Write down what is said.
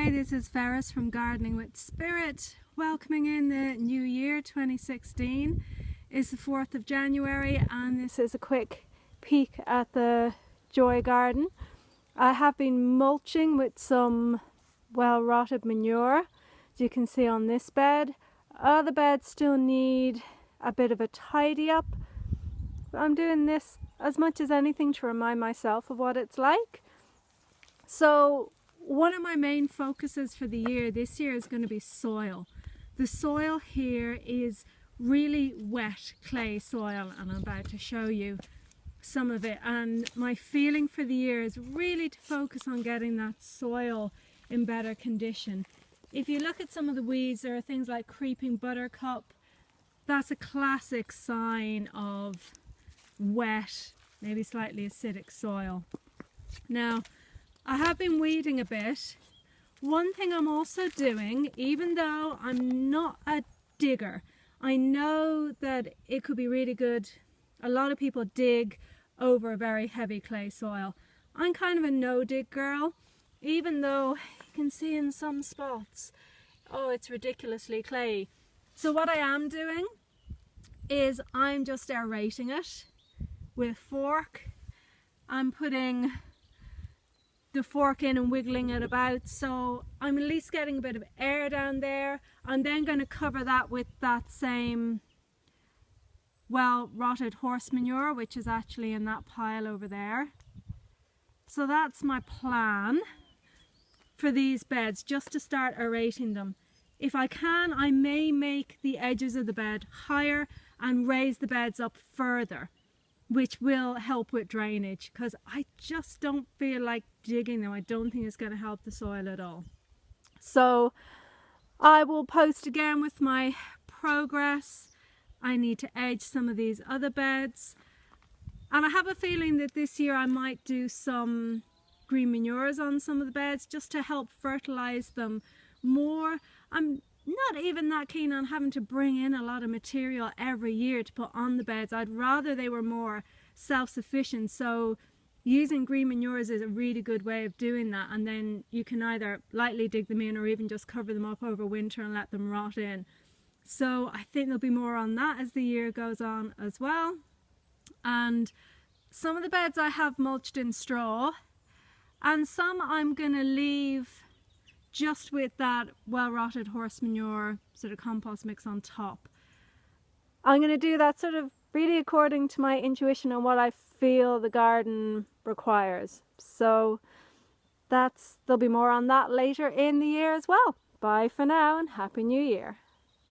Hi, this is Ferris from Gardening with Spirit, welcoming in the new year 2016. It's the 4th of January and this is a quick peek at the Joy garden. I have been mulching with some well-rotted manure, as you can see on this bed. Other beds still need a bit of a tidy up. I'm doing this as much as anything to remind myself of what it's like. So one of my main focuses for the year this year is going to be soil. The soil here is really wet clay soil and I'm about to show you some of it, and my feeling for the year is really to focus on getting that soil in better condition. If you look at some of the weeds, there are things like creeping buttercup. That's a classic sign of wet, maybe slightly acidic soil. Now, I have been weeding a bit. One thing I'm also doing, even though I'm not a digger, I know that it could be really good. A lot of people dig over a very heavy clay soil. I'm kind of a no-dig girl, even though you can see in some spots, oh, it's ridiculously clay. So what I am doing is I'm just aerating it with a fork. I'm putting the fork in and wiggling it about, so I'm at least getting a bit of air down there. I'm then going to cover that with that same well-rotted horse manure, which is actually in that pile over there. So that's my plan for these beds, just to start aerating them. If I can, I may make the edges of the bed higher and raise the beds up further, which will help with drainage, because I just don't feel like digging them. I don't think it's going to help the soil at all. So I will post again with my progress. I need to edge some of these other beds, and I have a feeling that this year I might do some green manures on some of the beds just to help fertilize them more. I'm not even that keen on having to bring in a lot of material every year to put on the beds. I'd rather they were more self-sufficient, so using green manures is a really good way of doing that, and then you can either lightly dig them in or even just cover them up over winter and let them rot in. So I think there'll be more on that as the year goes on as well. And some of the beds I have mulched in straw, and some I'm going to leave just with that well-rotted horse manure sort of compost mix on top. I'm going to do that sort of really according to my intuition and what I feel the garden requires. So there'll be more on that later in the year as well. Bye for now and Happy New Year.